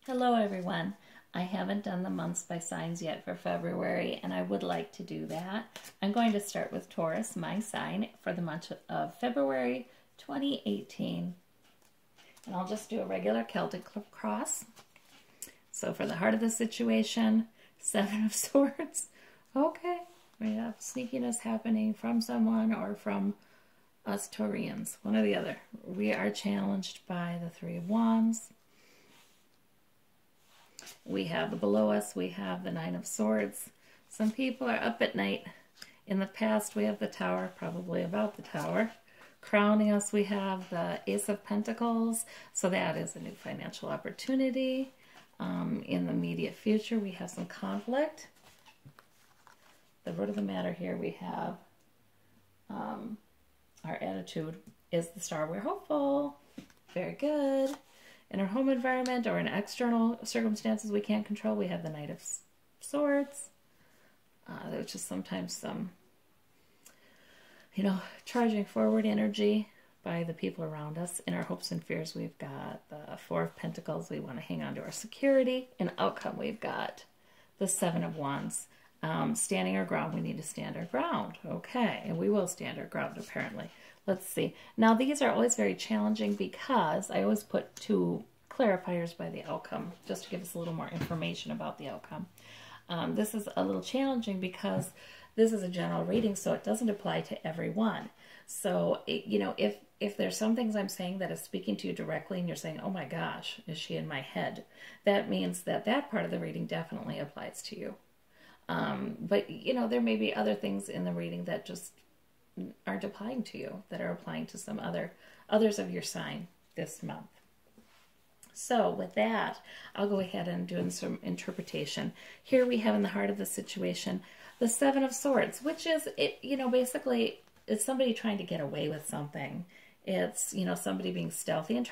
Hello everyone. I haven't done the months by signs yet for February, and I would like to do that. I'm going to start with Taurus, my sign, for the month of February 2018. And I'll just do a regular Celtic cross. So for the heart of the situation, Seven of Swords. Okay, we have sneakiness happening from someone or from us Taurians, one or the other. We are challenged by the Three of Wands. We have below us, we have the Nine of Swords. Some people are up at night. In the past, we have the Tower, probably about the Tower. Crowning us, we have the Ace of Pentacles. So that is a new financial opportunity. In the immediate future, we have some conflict. The root of the matter here, we have our attitude is the Star. We're hopeful. Very good. In our home environment or in external circumstances we can't control, we have the Knight of Swords. There's just sometimes some, charging forward energy by the people around us. In our hopes and fears, we've got the Four of Pentacles. We want to hang on to our security. In outcome, we've got the Seven of Wands. Standing our ground, we need to stand our ground. Okay, and we will stand our ground, apparently. Let's see. Now, these are always very challenging because I always put two clarifiers by the outcome, just to give us a little more information about the outcome. This is a little challenging because this is a general reading, so it doesn't apply to everyone. So, if there's some things I'm saying that is speaking to you directly and you're saying, oh my gosh, is she in my head? That means that that part of the reading definitely applies to you. But, there may be other things in the reading that just aren't applying to you, that are applying to some others of your sign this month. So with that, I'll go ahead and do some interpretation. Here we have in the heart of the situation, the Seven of Swords, which is, basically it's somebody trying to get away with something. It's, somebody being stealthy and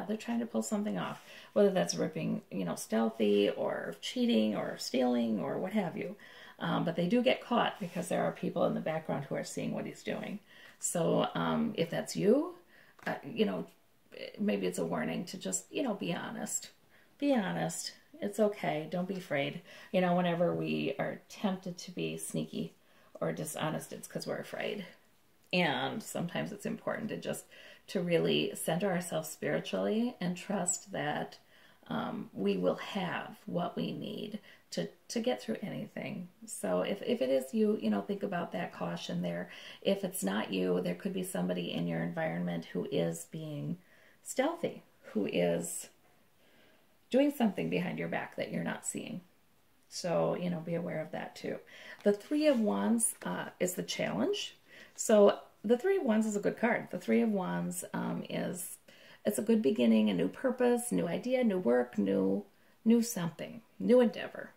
they're trying to pull something off, whether that's ripping, stealthy or cheating or stealing or what have you. But they do get caught because there are people in the background who are seeing what he's doing. So if that's you, maybe it's a warning to just, be honest. Be honest. It's okay. Don't be afraid. Whenever we are tempted to be sneaky or dishonest, it's because we're afraid. And sometimes it's important to really center ourselves spiritually and trust that we will have what we need to get through anything. So if it is you, think about that caution there. If it's not you, there could be somebody in your environment who is being stealthy, who is doing something behind your back that you're not seeing. So, be aware of that too. The Three of Wands is the challenge. So the Three of Wands is a good card. The Three of Wands it's a good beginning, a new purpose, new idea, new work, new something, new endeavor,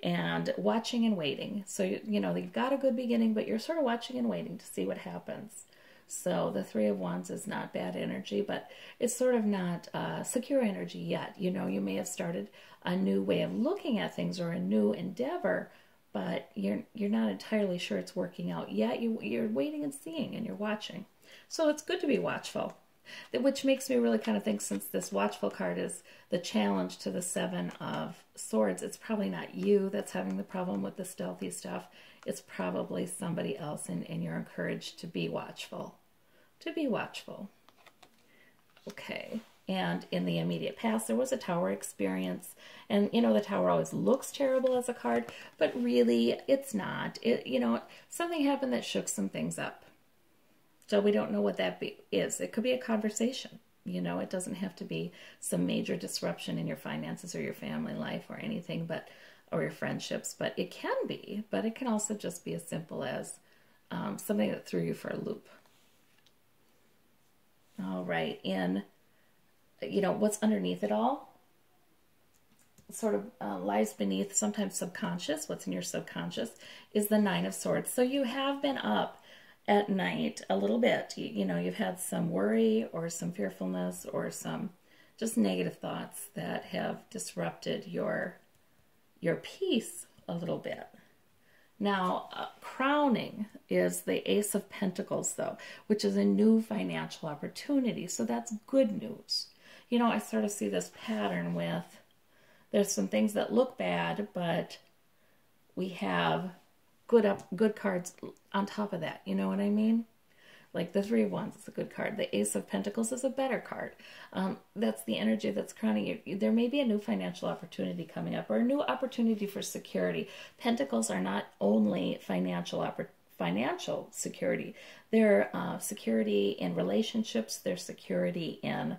and watching and waiting. So, you've got a good beginning, but you're sort of watching and waiting to see what happens. So the Three of Wands is not bad energy, but it's sort of not secure energy yet. You may have started a new way of looking at things or a new endeavor, but you're not entirely sure it's working out yet. You're waiting and seeing, and you're watching. So it's good to be watchful, which makes me really kind of think, since this watchful card is the challenge to the Seven of Swords, it's probably not you that's having the problem with the stealthy stuff. It's probably somebody else, and you're encouraged to be watchful. To be watchful. Okay. And in the immediate past, there was a Tower experience. And, the Tower always looks terrible as a card, but really it's not. Something happened that shook some things up. So we don't know what that is. It could be a conversation. It doesn't have to be some major disruption in your finances or your family life or anything, or your friendships. But it can be. But it can also just be as simple as something that threw you for a loop. All right, and what's underneath it all sort of lies beneath, sometimes subconscious. What's in your subconscious is the Nine of Swords. So you have been up at night a little bit. You've had some worry or some fearfulness or some just negative thoughts that have disrupted your peace a little bit. Now, crowning is the Ace of Pentacles, though, which is a new financial opportunity. So that's good news. I sort of see this pattern with There's some things that look bad, but we have good cards on top of that. You know what I mean? Like the Three of Wands is a good card. The Ace of Pentacles is a better card. That's the energy that's crowning you. There may be a new financial opportunity coming up or a new opportunity for security. Pentacles are not only financial security. They're security in relationships. They're security in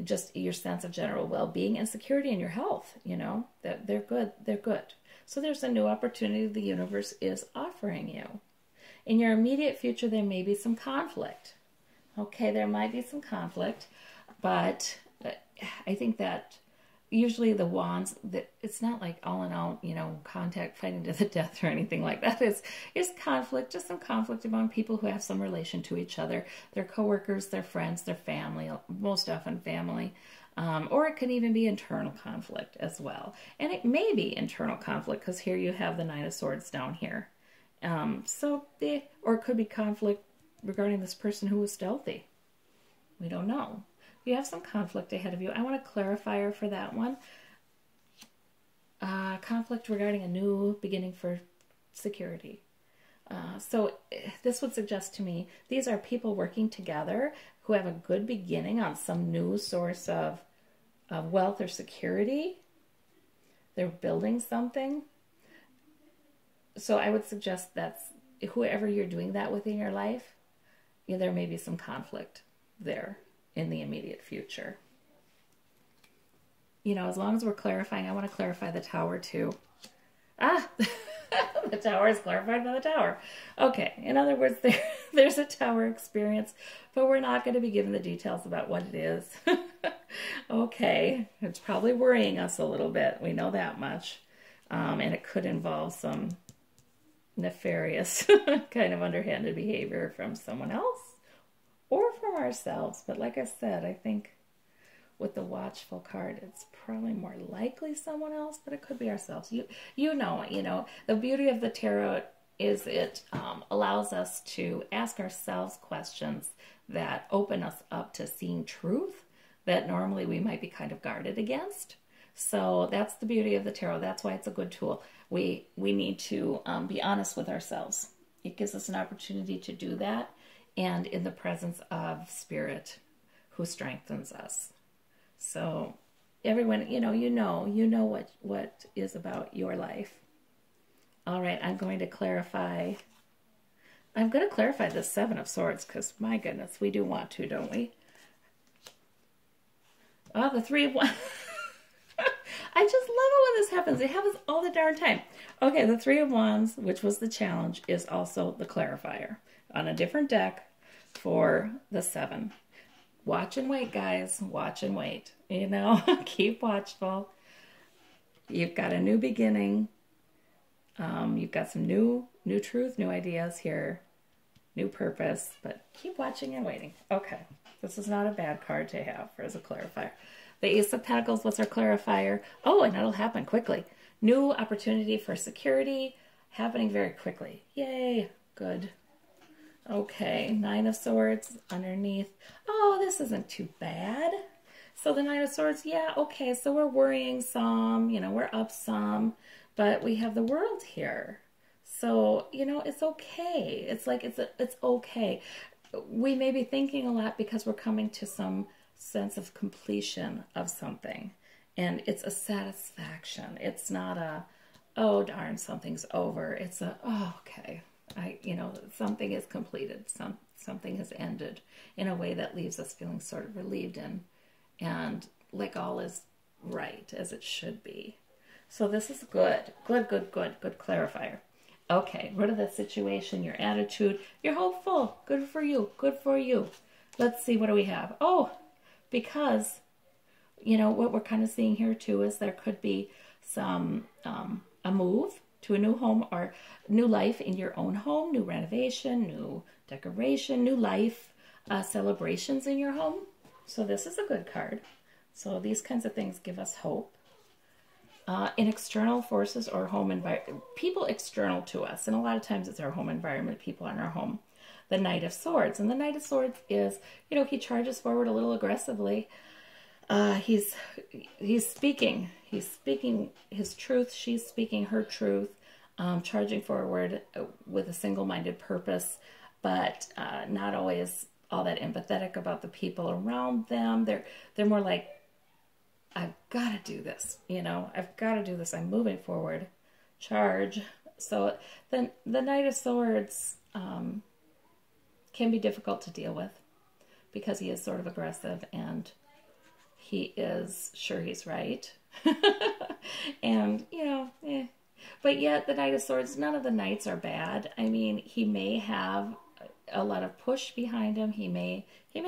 just your sense of general well-being and security in your health. You know, that they're good. They're good. So there's a new opportunity the universe is offering you. In your immediate future, there may be some conflict. Okay, there might be some conflict, but I think that usually the wands, it's not like all in all, you know, contact fighting to the death or anything like that. It's conflict, just some conflict among people who have some relation to each other. Their coworkers, their friends, their family, most often family. Or it can even be internal conflict as well. And it may be internal conflict because here you have the Nine of Swords down here. Or it could be conflict regarding this person who was stealthy. We don't know. You have some conflict ahead of you. I want a clarifier for that one. Conflict regarding a new beginning for security. So this would suggest to me, these are people working together who have a good beginning on some new source of wealth or security. They're building something. So I would suggest that's whoever you're doing that with in your life, there may be some conflict there in the immediate future. You know, as long as we're clarifying, I want to clarify the Tower too. The Tower is clarified by the Tower. Okay, in other words, there's a Tower experience, but we're not going to be given the details about what it is. Okay, it's probably worrying us a little bit. We know that much. And it could involve some nefarious kind of underhanded behavior from someone else or from ourselves. But like I said, I think with the Watchful card, it's probably more likely someone else, but it could be ourselves. You know, the beauty of the tarot is it allows us to ask ourselves questions that open us up to seeing truth that normally we might be kind of guarded against. So that's the beauty of the tarot. That's why it's a good tool. We need to be honest with ourselves. It gives us an opportunity to do that, and in the presence of Spirit who strengthens us. So everyone, you know what is about your life. All right, I'm going to clarify the Seven of Swords because, my goodness, we do want to, don't we? Oh, the Three of Wands. I just love it when this happens. It happens all the darn time. Okay, the Three of Wands, which was the challenge, is also the clarifier on a different deck for the Seven. Watch and wait, guys. Watch and wait. You know, keep watchful. You've got a new beginning. You've got some new truth, new ideas here, new purpose, but keep watching and waiting. Okay, this is not a bad card to have as a clarifier. The Ace of Pentacles, what's our clarifier? Oh, and that'll happen quickly. New opportunity for security, happening very quickly. Yay, good. Okay, Nine of Swords underneath. Oh, this isn't too bad. So the Nine of Swords, yeah, okay, so we're worrying some, we're up some, but we have the World here. So, it's okay. It's like, it's okay. We may be thinking a lot because we're coming to some sense of completion of something, and it's a satisfaction. It's not a, oh darn, something's over. It's a, oh, okay, something is completed. Something has ended in a way that leaves us feeling sort of relieved and like all is right as it should be. So this is good clarifier. Okay, rid of the situation, your attitude, you're hopeful. Good for you. Good for you. Let's see, what do we have? Oh, because, what we're kind of seeing here too is there could be some, a move to a new home or new life in your own home, new renovation, new decoration, new life, celebrations in your home. So this is a good card. So these kinds of things give us hope. In external forces or home environment, people external to us, and a lot of times it's our home environment, people in our home. The Knight of Swords, and the Knight of Swords is, he charges forward a little aggressively. He's speaking. He's speaking his truth. She's speaking her truth, charging forward with a single-minded purpose, but not always all that empathetic about the people around them. They're more like, I've got to do this, you know, I've got to do this. I'm moving forward. Charge. So then the Knight of Swords can be difficult to deal with because he is sort of aggressive and he is sure he's right. And, you know, But yet the Knight of Swords, none of the knights are bad. I mean, he may have a lot of push behind him. He may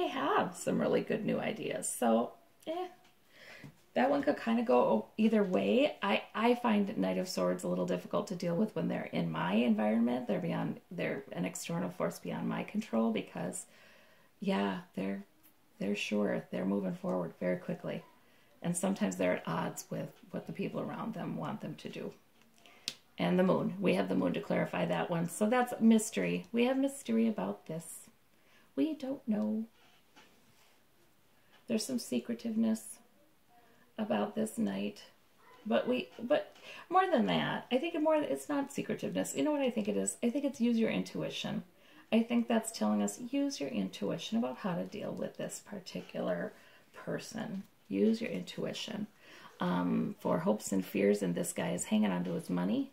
have some really good new ideas. So, that one could kind of go either way. I find Knight of Swords a little difficult to deal with when they're in my environment. They're an external force beyond my control because, yeah, they're sure. They're moving forward very quickly. And sometimes they're at odds with what the people around them want them to do. And the moon. We have the moon to clarify that one. So that's mystery. We have mystery about this. We don't know. There's some secretiveness about this night. But more than that, I think it's not secretiveness. You know what I think it is? I think it's use your intuition. I think that's telling us use your intuition about how to deal with this particular person. Use your intuition. For hopes and fears, and this guy is hanging on to his money.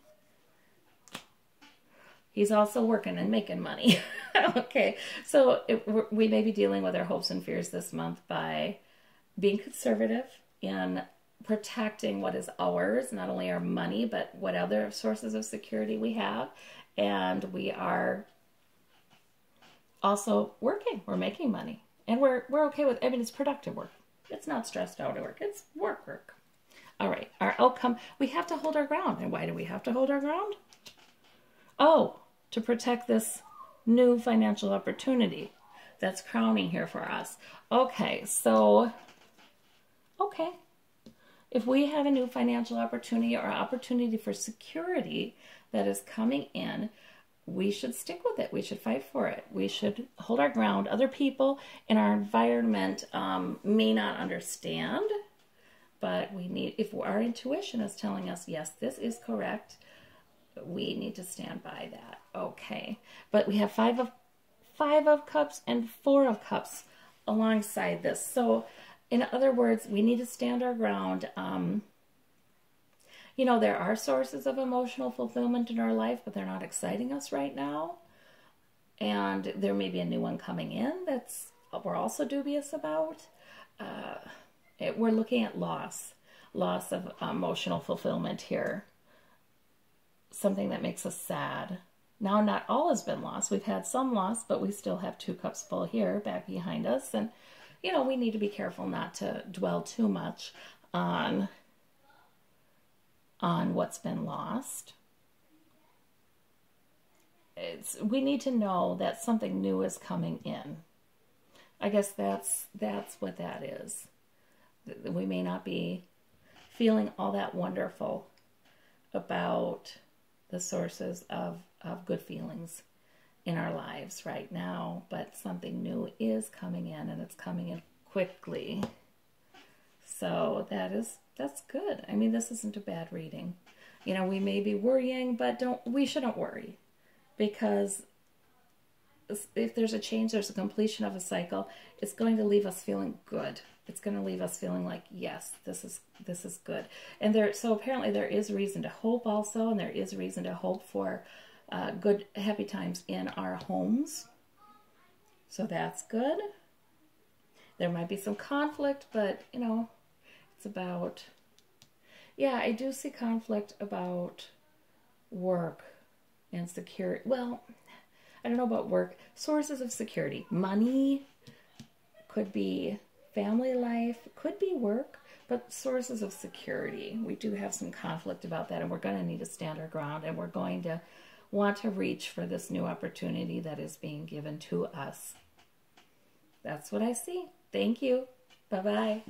He's also working and making money. Okay, so we may be dealing with our hopes and fears this month by being conservative in protecting what is ours, not only our money, but what other sources of security we have. And we are also working. We're making money. And we're okay with, I mean, it's productive work. It's not stressed out work. It's work. All right, our outcome, we have to hold our ground. And why do we have to hold our ground? Oh, to protect this new financial opportunity that's crowning here for us. Okay, so, if we have a new financial opportunity or opportunity for security that is coming in, we should stick with it. We should fight for it. We should hold our ground. Other people in our environment may not understand, but we need, if our intuition is telling us, yes, this is correct, we need to stand by that. Okay. But we have five of cups and 4 of cups alongside this. So in other words, we need to stand our ground. You know, there are sources of emotional fulfillment in our life, but they're not exciting us right now. And there may be a new one coming in that's we're also dubious about. We're looking at loss of emotional fulfillment here. Something that makes us sad. Now, not all has been lost. We've had some loss, but we still have 2 cups full here back behind us. And, you know, we need to be careful not to dwell too much on what's been lost. We need to know that something new is coming in. I guess that's what that is. We may not be feeling all that wonderful about the sources of good feelings in our lives right now, but something new is coming in, and it's coming in quickly. So that's good. I mean, this isn't a bad reading. You know, we may be worrying, but we shouldn't worry, because if there's a change, there's a completion of a cycle, it's going to leave us feeling good. It's going to leave us feeling like, yes, this is good. And so apparently there is reason to hope also, and there is reason to hope for good, happy times in our homes. So that's good. There might be some conflict, but, you know, it's about, yeah, I do see conflict about work and security. Well, I don't know about work. Sources of security. Money, could be family life, could be work, but sources of security. We do have some conflict about that, and we're going to need to stand our ground, and we're going to want to reach for this new opportunity that is being given to us. That's what I see. Thank you. Bye-bye.